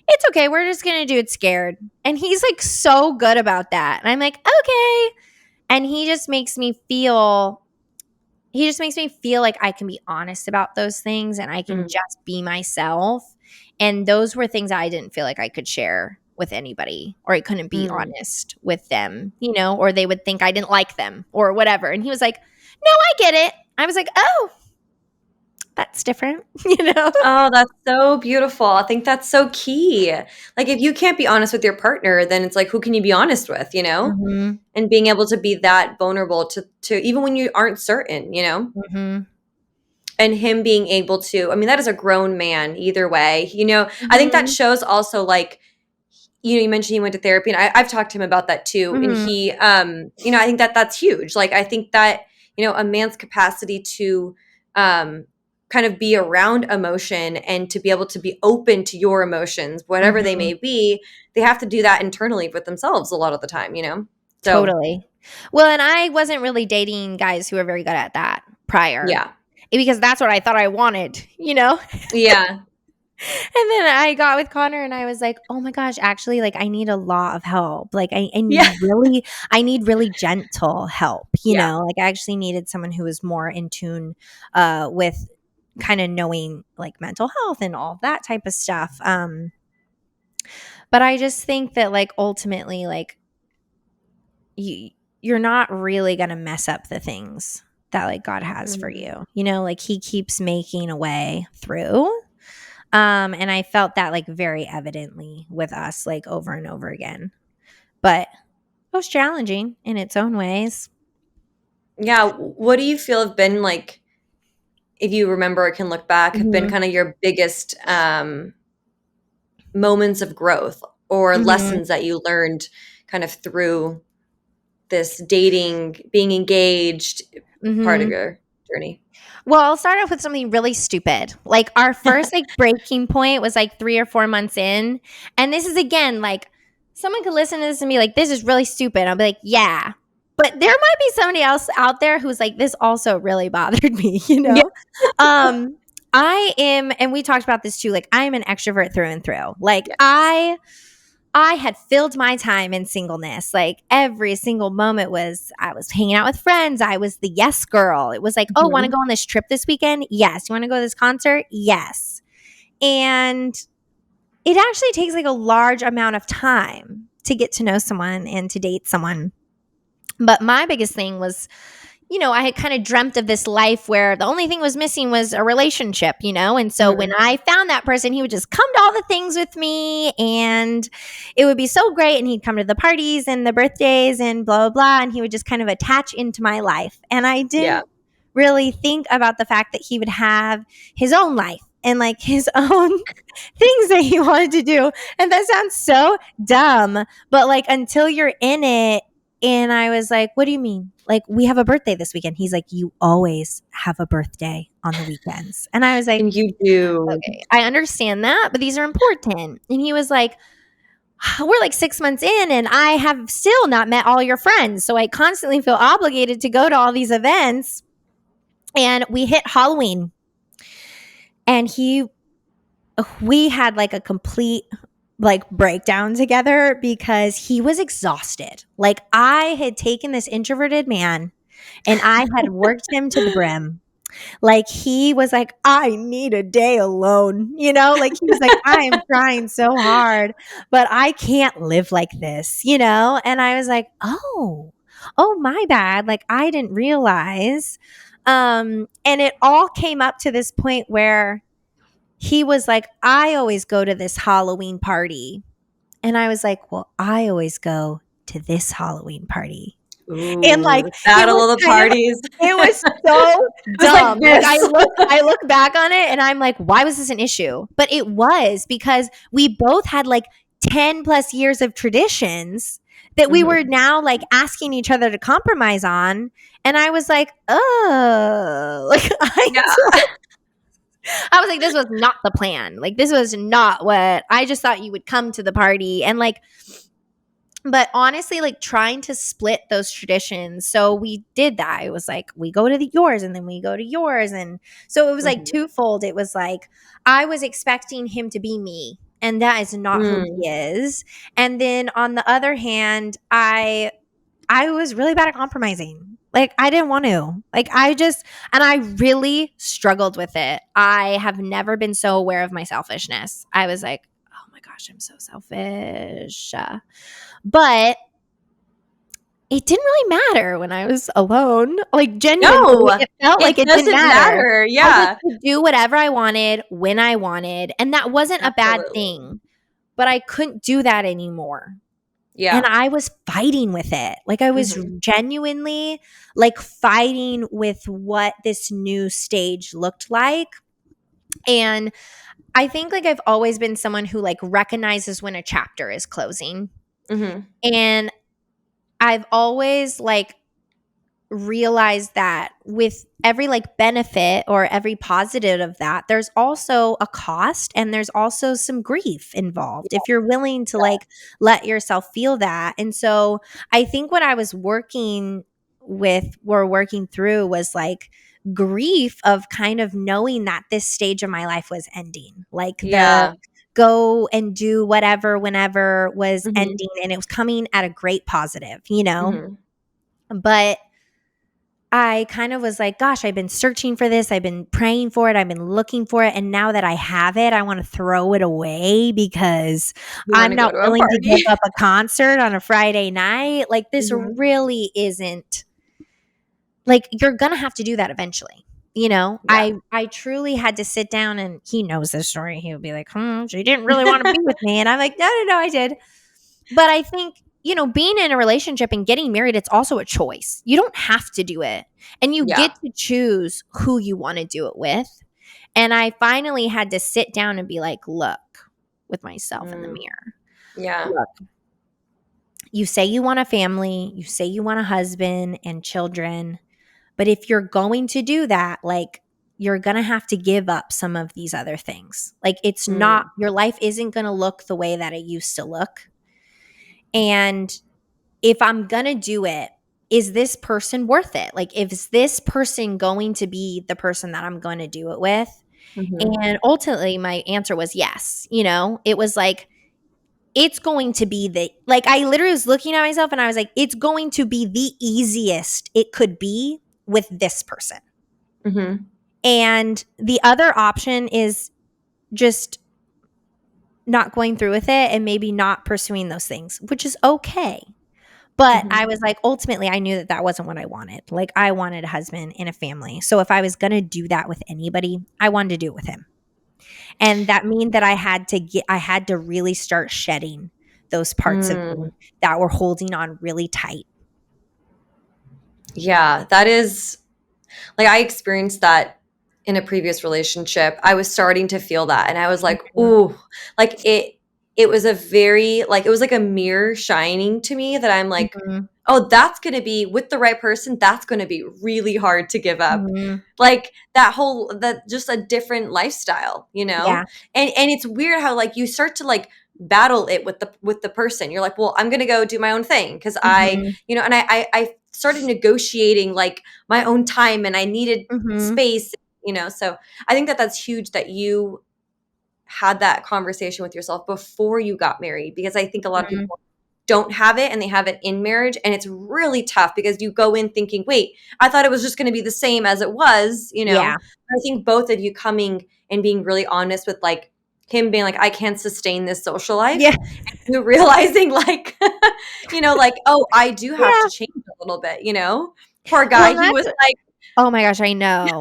it's okay. We're just going to do it scared. And he's like so good about that. And I'm like, okay. And he just makes me feel like I can be honest about those things and I can Mm. just be myself. And those were things I didn't feel like I could share with anybody or I couldn't be Mm. honest with them, you know, or they would think I didn't like them or whatever. And he was like, no, I get it. I was like, oh, that's different, you know? Oh, that's so beautiful. I think that's so key. Like, if you can't be honest with your partner, then it's like, who can you be honest with, you know? Mhm. And being able to be that vulnerable to even when you aren't certain, you know? Mhm. And him being able to, I mean, that is a grown man either way. You know, I think that Mhm. shows also like, you know, you mentioned he went to therapy and I've talked to him about that too. And Mhm. he, you know, I think that that's huge. Like, I think that, you know, a man's capacity to, um, kind of be around emotion and to be able to be open to your emotions, whatever they Mhm. may be, they have to do that internally with themselves a lot of the time, you know? So, Totally. Well, and I wasn't really dating guys who were very good at that prior yeah. because that's what I thought I wanted, you know? Yeah. And then I got with Connor and I was like, "Oh my gosh, actually like I need a lot of help. Like I Yeah. need really gentle help, you Yeah. know? Like I actually needed someone who was more in tune with kind of knowing like mental health and all that type of stuff. But I just think that like ultimately like you you're not really going to mess up the things that like God has for Mhm. you. You know, like he keeps making a way through. And I felt that like very evidently with us like over and over again. But it was challenging in its own ways. Yeah. What do you feel have been like, if you remember or can look back, have been Mhm. kind of your biggest moments of growth or Mhm. lessons that you learned kind of through this dating, being engaged part of Mhm. your journey? Well, I'll start off with something really stupid. Like our first like breaking point was like 3 or 4 months in. And this is again like someone could listen to this and be like, this is really stupid. I'll be like, yeah. But there might be somebody else out there who's like, this also really bothered me, you Yeah. know? Um, I am, and we talked about this too, like I am an extrovert through and through. Like Yeah. I had filled my time in singleness. Like every single moment was I was hanging out with friends. I was the yes girl. It was like, oh, want to Mhm. go on this trip this weekend? Yes. You want to go to this concert? Yes. And it actually takes like a large amount of time to get to know someone and to date someone. But my biggest thing was, I had kind of dreamt of this life where the only thing was missing was a relationship, And so when Mhm. I found that person, he would just come to all the things with me and it would be so great. And he'd come to the parties and the birthdays and blah, blah, blah. And he would just kind of attach into my life. And I Yeah. didn't really think about the fact that he would have his own life and like his own things that he wanted to do. And that sounds so dumb, but like until you're in it, and I was like, what do you mean? Like, we have a birthday this weekend. He's like, you always have a birthday on the weekends. And I was like, And you do. okay, I understand that, but these are important. And he was like, we're like 6 months in, and I have still not met all your friends. So I constantly feel obligated to go to all these events. And we hit Halloween, and we had like a complete like breakdown together because he was exhausted. Like I had taken this introverted man and I had worked him to the brim. Like he was like, I need a day alone. Like he was like, I am trying so hard, but I can't live like this. And I was like, oh, my bad. Like I didn't realize. And it all came up to this point where he was like, I always go to this Halloween party. And I was like, well, I always go to this Halloween party. And Ooh, like the it battle was of the kind of parties. it was so It was like dumb. Like this. I look back on it and I'm like, why was this an issue? But it was because we both had like 10 plus years of traditions that we were Mhm. now like asking each other to compromise on. And I was like, oh, like Yeah. I was like, this was not the plan. Like, this was not what I just thought you would come to the party. And like, but honestly, like trying to split those traditions. So we did that. It was like, we go to yours and then we go to yours. And so it was like Mhm. twofold. It was like, I was expecting him to be me. And that is not who Mm. he is. And then on the other hand, I was really bad at compromising. Like I didn't want to. Like and I really struggled with it. I have never been so aware of my selfishness. I was like, oh my gosh, I'm so selfish. But it didn't really matter when I was alone. Like genuinely, No, it felt like it it didn't doesn't matter. matter. I just Yeah. could do whatever I wanted when I wanted, and that wasn't a bad Absolutely. thing. But I couldn't do that anymore. And Yeah. I was fighting with it. Like I was Mhm. genuinely like fighting with what this new stage looked like. And I think like I've always been someone who like recognizes when a chapter is closing. Mhm. And I've always like realize that with every like benefit or every positive of that, there's also a cost and there's also some grief involved if you're willing to like let yourself feel that. And so I think what I was working with or working through was like grief of kind of knowing that this stage of my life was ending. Like the Yeah. go and do whatever whenever was Mhm. ending and it was coming at a great positive. Mhm. But I kind of was like, gosh, I've been searching for this. I've been praying for it. I've been looking for it. And now that I have it, I want to throw it away because You I'm wanna go not to a willing to party. give up a concert on a Friday night. Like, this Mhm. really isn't like you're going to have to do that eventually. Yeah. I truly had to sit down and he knows this story. He would be like, she didn't really want to be with me. And I'm like, no, no, no, I did. But I think, being in a relationship and getting married, it's also a choice. You don't have to do it. And you Yeah. get to choose who you want to do it with. And I finally had to sit down and be like, look, with myself in the Mm. mirror. Yeah. Look, you say you want a family, you say you want a husband and children. But if you're going to do that, like, you're going to have to give up some of these other things. Like, it's not, Mm. your life isn't going to look the way that it used to look. And if I'm going to do it, is this person worth it? Like, is this person going to be the person that I'm going to do it with? Mhm. And ultimately, my answer was yes. It was like, it's going to be like, I literally was looking at myself and I was like, it's going to be the easiest it could be with this person. Mhm. And the other option is just not going through with it and maybe not pursuing those things, which is okay. But I Mhm. was like, ultimately, I knew that that wasn't what I wanted. Like, I wanted a husband and a family. So if I was going to do that with anybody, I wanted to do it with him. And that mean that I had to really start shedding those parts of Mm. me that were holding on really tight. Yeah, that is like I experienced that in a previous relationship. I was starting to feel that and I was like, Mhm. "Ooh." Like it was a very like it was like a mirror shining to me that I'm like, Mhm. "Oh, that's going to be with the right person, that's going to be really hard to give up." Mhm. Like that just a different lifestyle, you know? Yeah. And it's weird how like you start to like battle it with the person. You're like, "Well, I'm going to go do my own thing because I, Mhm. you know, and I started negotiating like my own time and I needed Mhm. space, you know. So I think that that's huge that you had that conversation with yourself before you got married because I think a lot of Mhm. people don't have it and they have it in marriage and it's really tough because you go in thinking, "Wait, I thought it was just going to be the same as it was," you know. Yeah. I think both of you coming and being really honest with like him being like, "I can't sustain this social Yeah. life." And you realizing like you know like, "Oh, I do have Yeah. to change a little bit," you know. Poor Well, guy, and he was that's like oh my gosh, I know.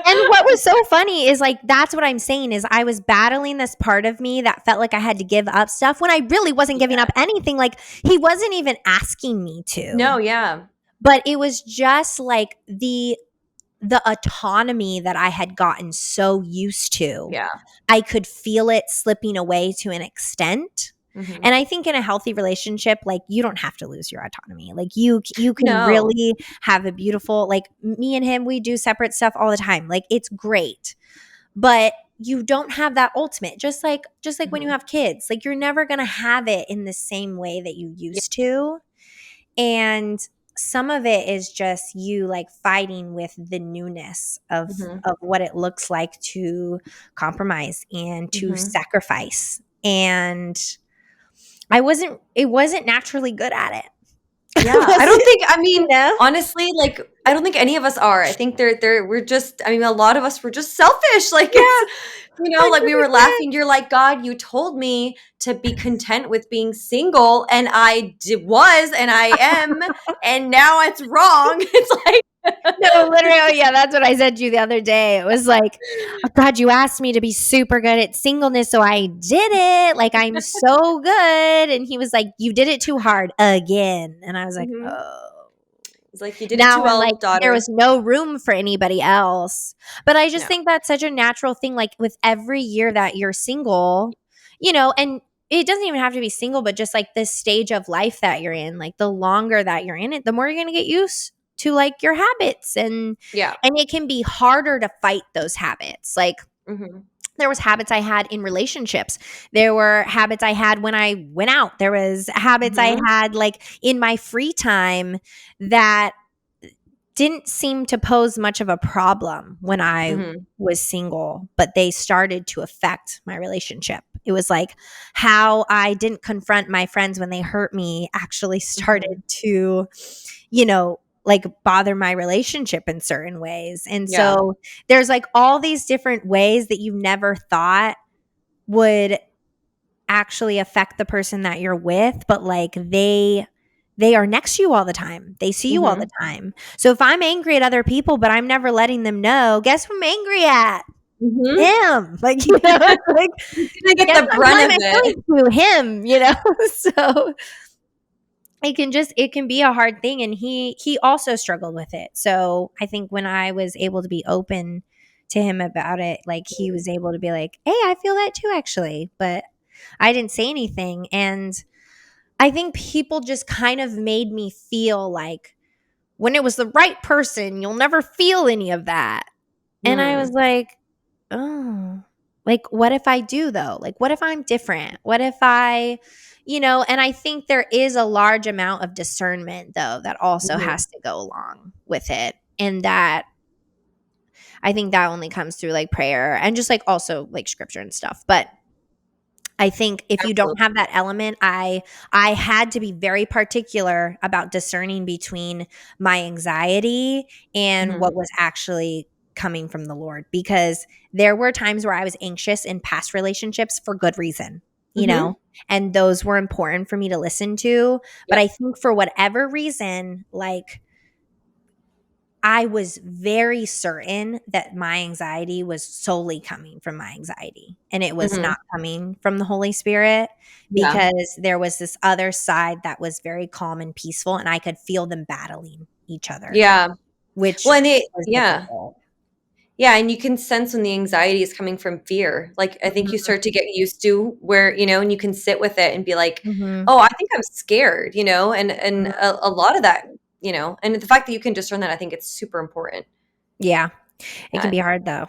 And what was so funny is, like, that's what I'm saying is I was battling this part of me that felt like I had to give up stuff when I really wasn't giving up anything, like, he wasn't even asking me to. no, yeah. But it was just, like, the autonomy that I had gotten so used to. Yeah. I could feel it slipping away to an extent. Mhm. And I think in a healthy relationship, like, you don't have to lose your autonomy. Like, you can No. really have a beautiful, like, me and him, we do separate stuff all the time. Like, it's great. But you don't have that ultimate. Just like when you Mhm. have kids, like, you're never going to have it in the same way that you Yeah. used to. And some of it is just you, like, fighting with the newness Mhm. of what it looks like to compromise and to Mhm. sacrifice. And it wasn't naturally good at it. Yeah, I Was don't it? think I You mean, know? honestly, like, I don't think any of us are. I think they're we're just I mean, a lot of us were just selfish, like, it's Yeah, you know, like, we were 100%. laughing, you're like, "God, you told me to be content with being single, and was, and I am, and now it's wrong." It's like No, literally, oh, yeah, that's what I said to you the other day. It was like, "Oh god, you asked me to be super good at singleness, so I did it. Like, I'm so good." And he was like, "You did it too hard again." And I was like, Mhm. "Oh." It's like, "You did it too Now I'm like, well, there daughter." was no room for anybody else. But I just No. think that's such a natural thing, like, with every year that you're single, and it doesn't even have to be single, but just, like, this stage of life that you're in, like, the longer that you're in it, the more you're gonna get used to, like, your habits, Yeah. and it can be harder to fight those habits. Like, Mhm. there was habits I had in relationships. There were habits I had when I went out. There was habits I Mhm. had, like, in my free time that didn't seem to pose much of a problem when I Mhm. was single, but they started to affect my relationship. It was like how I didn't confront my friends when they hurt me actually started Mhm. to, like, bother my relationship in certain ways. And Yeah. so there's, like, all these different ways that you never thought would actually affect the person that you're with, but, like, they are next to you all the time. They see you all the Mhm. time. So if I'm angry at other people, but I'm never letting them know, guess who I'm angry at? Mhm. Him. Like, it's like, He's gonna get guess the who I'm brunt telling of my it. feelings to? Him. So it can be a hard thing. And he also struggled with it. So I think when I was able to be open to him about it, like, he was able to be like, "Hey, I feel that too, actually." But I didn't say anything. And I think people just kind of made me feel like when it was the right person, you'll never feel any of that. And I was Mm. like, "Oh, like, what if I do, though? Like, what if I'm different? What if and I think there is a large amount of discernment, though, that also Mhm. has to go along with it. And that I think that only comes through, like, prayer and just, like, also, like, scripture and stuff. But I think if you don't Absolutely. have that element, I had to be very particular about discerning between my anxiety and what Mhm. was actually coming from the Lord, because there were times where I was anxious in past relationships for good reason, you Mhm. know, and those were important for me to listen to. But Yep. I think for whatever reason, like, I was very certain that my anxiety was solely coming from my anxiety, and it was Mhm. not coming from the Holy Spirit, Yeah. because there was this other side that was very calm and peaceful, and I could feel them battling each other, Yeah. which Well, and it was yeah. difficult. Yeah, and you can sense when the anxiety is coming from fear. Like, I think you Mhm, start to get used to where, and you can sit with it and be like, mhm, "Oh, I think I'm scared," and mhm. a lot of that, and the fact that you can discern that, I think it's super important. Yeah, it can Yeah. be hard though.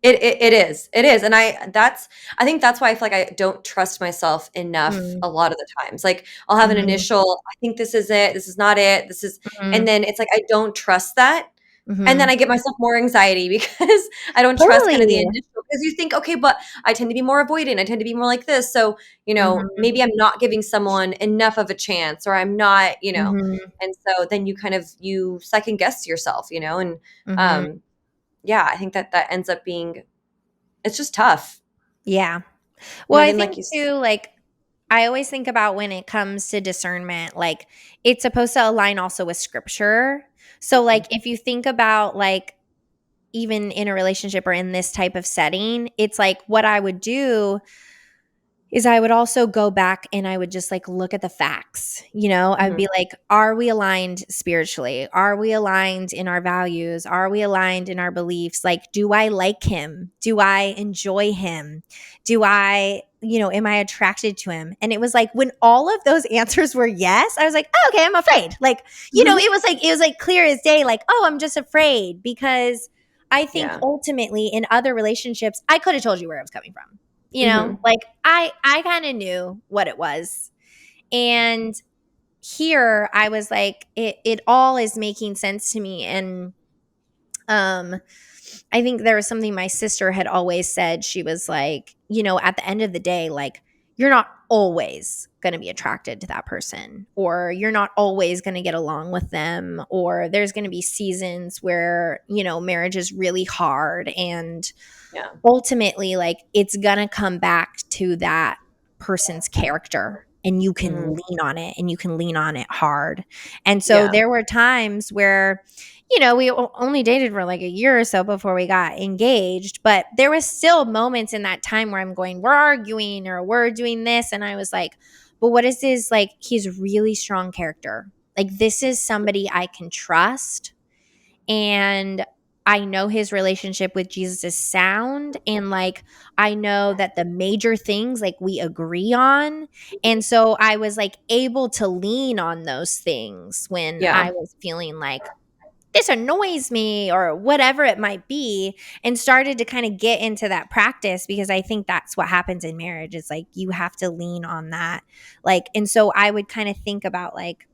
It is, and I think that's why I feel like I don't trust myself enough Mm, a lot of the times. Like, I'll have an mhm, initial, "I think this is it, this is not it, this is," and mhm, then it's like I don't trust that, and then mhm. I give myself more anxiety because I don't trust kind of the Totally. initial, because you think, "Okay, but I tend to be more avoidant, I tend to be more like this, so, Mhm, maybe I'm not giving someone enough of a chance, or I'm not," mhm, and so then you second guess yourself, and, mhm. um, yeah, I think that ends up being, it's just tough. Yeah. Well, And I then, like think you s too, like, I always think about when it comes to discernment, like, it's supposed to align also with scripture. So, Mhm, like, if you think about, like, even in a relationship or in this type of setting, it's like what I would do is I would also go back and I would just, like, look at the facts, I'd mhm, be like, "Are we aligned spiritually? Are we aligned in our values? Are we aligned in our beliefs? Like, do I like him? Do I enjoy him? Do I am I attracted to him?" And it was like when all of those answers were yes, I was like, "Oh, okay, I'm afraid." Like, mhm. it was like clear as day, like, "Oh, I'm just afraid," because I think Yeah, ultimately in other relationships, I could have told you where I was coming from. mhm, Like, I kind of knew what it was. And here I was like, it all is making sense to me. And um I think there was something my sister had always said. She was like, at the end of the day, like, you're not always going to be attracted to that person, or you're not always going to get along with them, or there's going to be seasons where, marriage is really hard, and yeah, ultimately, like, it's gonna come back to that person's character, and you can mhm, lean on it, and you can lean on it hard. And so yeah, there were times where, we only dated for like a year or so before we got engaged, but there was still moments in that time where I'm going, we're arguing or we're doing this, and I was like, but what is this? Like, he's really strong character. Like, this is somebody I can trust, and I know his relationship with Jesus is sound, and like, I know that the major things, like, we agree on. And so I was like able to lean on those things when yeah, I was feeling like this annoys me or whatever it might be, and started to kind of get into that practice, because I think that's what happens in marriage. It's like you have to lean on that. Like, and so I would kind of think about, like,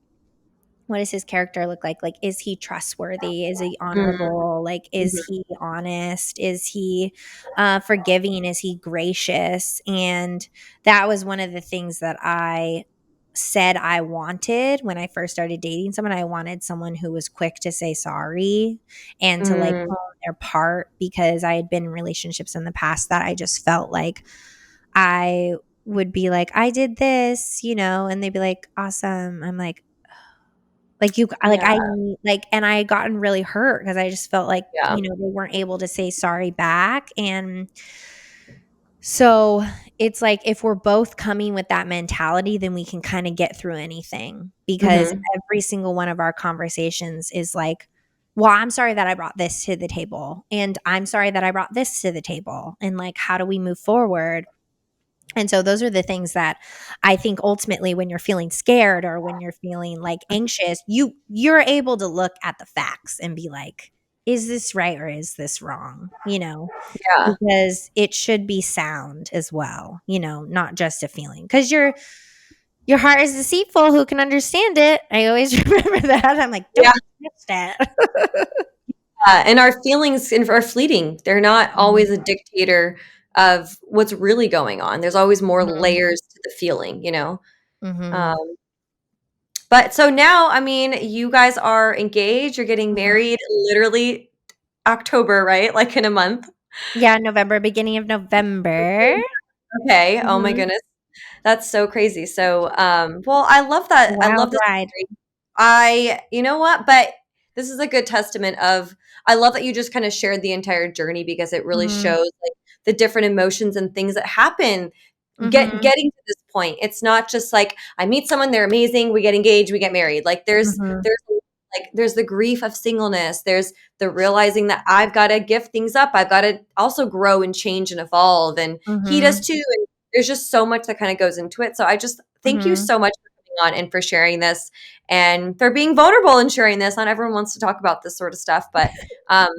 what does his character look like? Like, is he trustworthy? Is he mm, honorable? Like, is mhm, he honest? Is he forgiving? Is he gracious? And that was one of the things that I said I wanted when I first started dating someone. I wanted someone who was quick to say sorry and to, like, mm, own their part, because I had been in relationships in the past that I just felt like I would be like, I did this, and they'd be like, awesome. I'm like, yeah, and I had gotten really hurt because I just felt like, yeah, they weren't able to say sorry back. And so it's like, if we're both coming with that mentality, then we can kind of get through anything, because mhm, every single one of our conversations is like, well, I'm sorry that I brought this to the table, and I'm sorry that I brought this to the table. And like, how do we move forward? And so those are the things that I think ultimately, when you're feeling scared or when you're feeling like anxious, you're able to look at the facts and be like, is this right or is this wrong? yeah, Because it should be sound as well, not just a feeling. Cuz your heart is deceitful, who can understand it? I always remember that. I'm like, yeah, don't touch that. and our feelings are fleeting. They're not Mhm, always a dictator of what's really going on. There's always more mhm, layers to the feeling. mhm, Um, but so now, I mean, you guys are engaged, you're getting mhm, married literally, October, right? Like in a month. Yeah, November, beginning of November. Okay. Oh my Mhm. goodness. That's so crazy. So, well, I love that. I love Wild this ride. story. You know what? But this is a good testament of, I love that you just kind of shared the entire journey because it really Mhm. shows like the different emotions and things that happen Mhm. getting to this point. It's not just like I meet someone, they're amazing, we get engaged, we get married. Like Mhm. there's the grief of singleness. There's the realizing that I've got to give things up. I've got to also grow and change and evolve. And he does Mhm. too. And there's just so much that kind of goes into it. So I just thank you Mhm. so much for coming on and for sharing this and for being vulnerable and sharing this. Not everyone wants to talk about this sort of stuff, but um,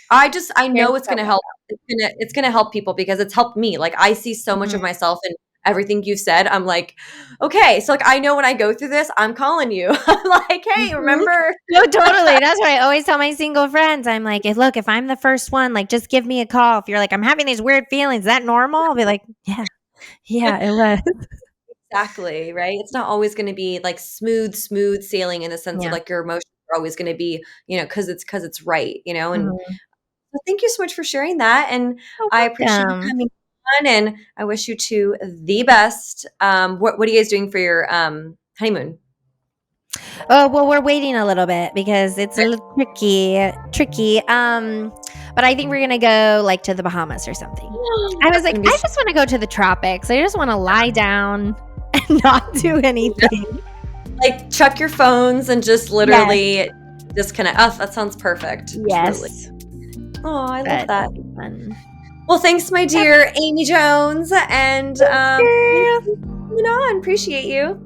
I You're know it's so going to help. welcome. It's gonna help people because it's helped me. Like I see so much of Mhm. myself in everything you've said. I'm like, okay, so like I know when I go through this, I'm calling you. I'm like, hey, Mhm. remember? No, totally. That's what I always tell my single friends. I'm like, "If look, if I'm the first one, like, just give me a call. If you're like, I'm having these weird feelings, is that normal?" I'll be like, "Yeah, yeah, it was." Exactly, right? It's not always gonna be, like, smooth sailing in the sense of, Yeah. like, your emotions are always gonna be, because it's right, and Mhm. so thank you so much for sharing that, and You're I appreciate you welcome. coming on, and I wish you 2 the best. What are you guys doing for your, honeymoon? Oh, well, we're waiting a little bit because it's a little tricky. But I think we're gonna go like to the Bahamas or something. I was That's like, gonna be I so just want to go to the tropics. I just want to lie down and not do anything. like, chuck your phones and just Yes, literally disconnect. Oh, that sounds perfect, truly. yes, Oh, I love but that. it'll be fun. Well, thanks, my Yep. dear Amy Jones, and, Thanks, thank girl. you for coming on. Appreciate you.